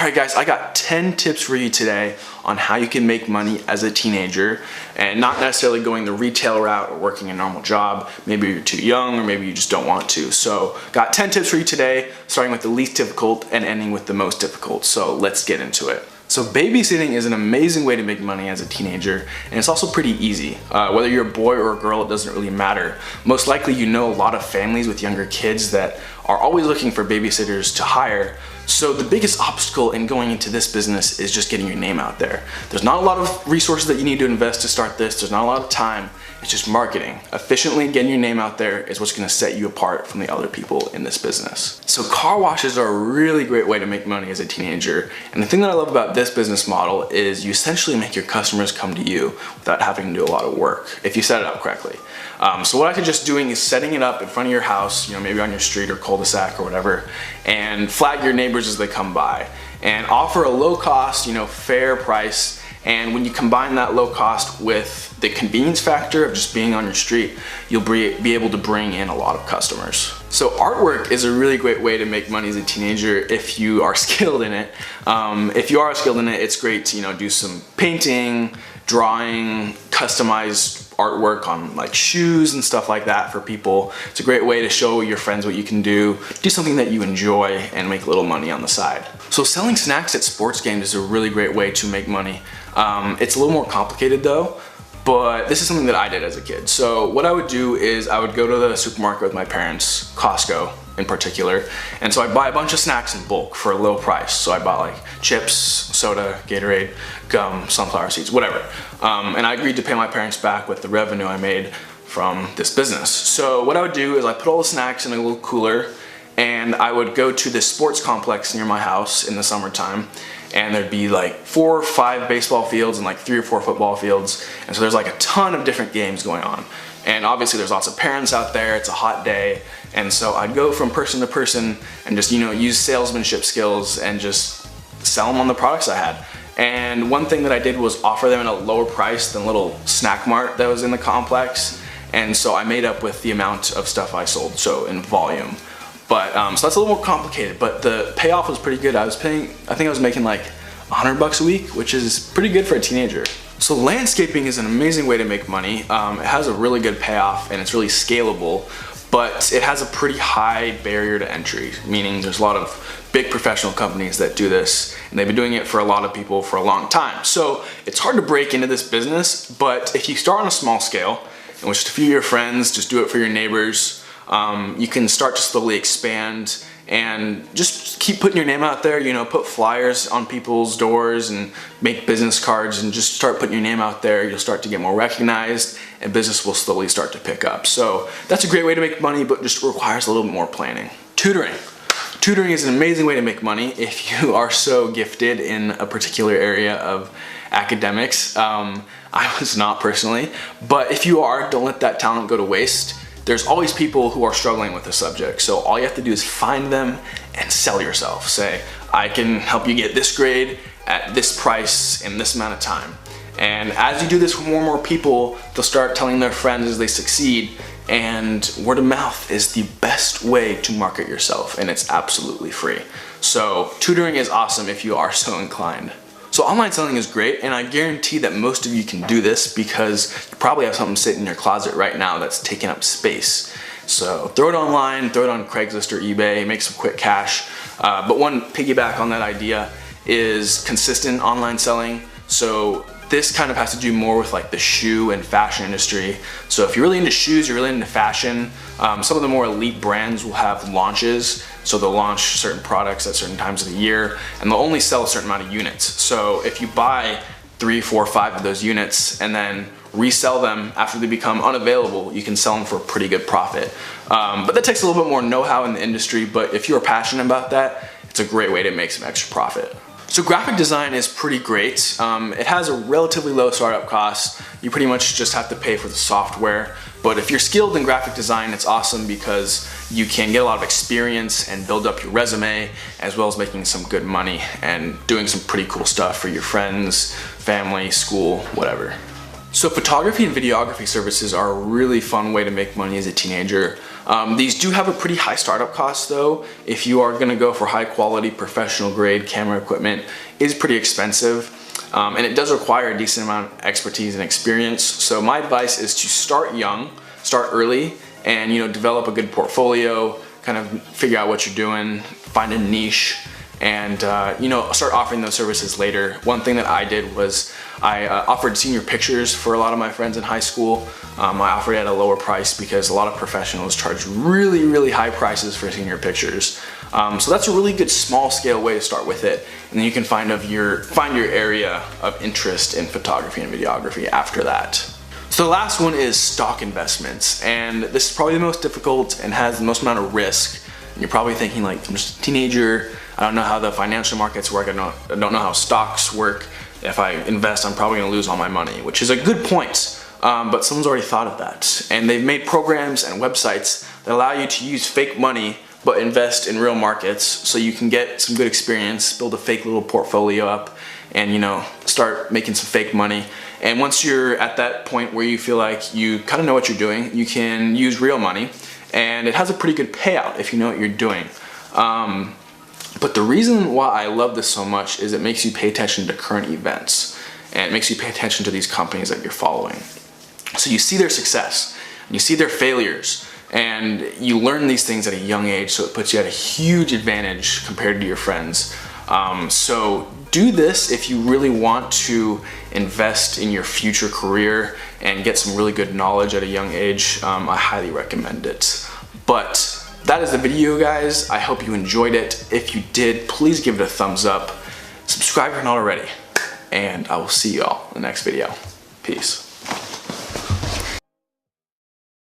Alright guys, I got 10 tips for you today on how you can make money as a teenager and not necessarily going the retail route or working a normal job. Maybe you're too young or maybe you just don't want to. So got 10 tips for you today, starting with the least difficult and ending with the most difficult. So let's get into it. So babysitting is an amazing way to make money as a teenager, and it's also pretty easy. Whether you're a boy or a girl, it doesn't really matter. Most likely you know a lot of families with younger kids that are always looking for babysitters to hire. So the biggest obstacle in going into this business is just getting your name out there. There's not a lot of resources that you need to invest to start this. There's not a lot of time. It's just marketing. Efficiently getting your name out there is what's gonna set you apart from the other people in this business. So car washes are a really great way to make money as a teenager. And the thing that I love about this business model is you essentially make your customers come to you without having to do a lot of work if you set it up correctly. So what I suggest doing is setting it up in front of your house, maybe on your street or cul-de-sac or whatever, and flag your neighbors as they come by and offer a low cost, fair price. And when you combine that low cost with the convenience factor of just being on your street, you'll be able to bring in a lot of customers. So artwork is a really great way to make money as a teenager if you are skilled in it. If you are skilled in it, it's great to do some painting, drawing, customized artwork on like shoes and stuff like that for people. It's a great way to show your friends what you can do something that you enjoy and make a little money on the side. So selling snacks at sports games is a really great way to make money. It's a little more complicated though, but this is something that I did as a kid. So what I would do is I would go to the supermarket with my parents, Costco in particular, and so I'd buy a bunch of snacks in bulk for a low price. So I bought like chips, soda, Gatorade, gum, sunflower seeds, whatever. And I agreed to pay my parents back with the revenue I made from this business. So what I would do is I put all the snacks in a little cooler and I would go to this sports complex near my house in the summertime, and there'd be like 4 or 5 baseball fields and like 3 or 4 football fields. And so there's like a ton of different games going on. And obviously there's lots of parents out there, it's a hot day. And so I'd go from person to person and just, use salesmanship skills and just sell them on the products I had. And one thing that I did was offer them at a lower price than little snack mart that was in the complex. And so I made up with the amount of stuff I sold, so in volume. But so that's a little more complicated, but the payoff was pretty good. I think I was making like $100 a week, which is pretty good for a teenager. So landscaping is an amazing way to make money. It has a really good payoff and it's really scalable, but it has a pretty high barrier to entry, meaning there's a lot of big professional companies that do this, and they've been doing it for a lot of people for a long time. So it's hard to break into this business, but if you start on a small scale, and with just a few of your friends, just do it for your neighbors, you can start to slowly expand and just keep putting your name out there, put flyers on people's doors and make business cards and just start putting your name out there. You'll start to get more recognized and business will slowly start to pick up. So that's a great way to make money, but just requires a little bit more planning. Tutoring. Tutoring is an amazing way to make money if you are so gifted in a particular area of academics. I was not personally, but if you are, don't let that talent go to waste. There's always people who are struggling with the subject, so all you have to do is find them and sell yourself. Say, I can help you get this grade at this price in this amount of time. And as you do this with more and more people, they'll start telling their friends as they succeed, and word of mouth is the best way to market yourself, and it's absolutely free. So tutoring is awesome if you are so inclined. So online selling is great, and I guarantee that most of you can do this because you probably have something sitting in your closet right now that's taking up space. So throw it online, throw it on Craigslist or eBay, make some quick cash. But one piggyback on that idea is consistent online selling. So this kind of has to do more with like the shoe and fashion industry. So if you're really into shoes, you're really into fashion, some of the more elite brands will have launches. So they'll launch certain products at certain times of the year, and they'll only sell a certain amount of units. So if you buy 3, 4, 5 of those units and then resell them after they become unavailable, you can sell them for a pretty good profit. But that takes a little bit more know-how in the industry, but if you're passionate about that, it's a great way to make some extra profit. So graphic design is pretty great. It has a relatively low startup cost. You pretty much just have to pay for the software. But if you're skilled in graphic design, it's awesome because you can get a lot of experience and build up your resume, as well as making some good money and doing some pretty cool stuff for your friends, family, school, whatever. So photography and videography services are a really fun way to make money as a teenager. These do have a pretty high startup cost though. If you are gonna go for high quality professional grade camera equipment, it is pretty expensive. And it does require a decent amount of expertise and experience. So my advice is to start young, start early, and develop a good portfolio, kind of figure out what you're doing, find a niche, and start offering those services later. One thing that I did was I offered senior pictures for a lot of my friends in high school. I offered it at a lower price because a lot of professionals charge really, really high prices for senior pictures. So that's a really good small scale way to start with it. And then you can find your area of interest in photography and videography after that. So the last one is stock investments. And this is probably the most difficult and has the most amount of risk. And you're probably thinking like, I'm just a teenager, I don't know how the financial markets work, I don't know how stocks work. If I invest, I'm probably gonna lose all my money, which is a good point. But someone's already thought of that. And they've made programs and websites that allow you to use fake money but invest in real markets so you can get some good experience, build a fake little portfolio up, and start making some fake money. And once you're at that point where you feel like you kind of know what you're doing, you can use real money, and it has a pretty good payout if you know what you're doing. But the reason why I love this so much is it makes you pay attention to current events, and it makes you pay attention to these companies that you're following. So you see their success, and you see their failures, and you learn these things at a young age, so it puts you at a huge advantage compared to your friends. So do this if you really want to invest in your future career and get some really good knowledge at a young age. I highly recommend it. But that is the video, guys. I hope you enjoyed it. If you did, please give it a thumbs up. Subscribe if you're not already. And I will see you all in the next video. Peace.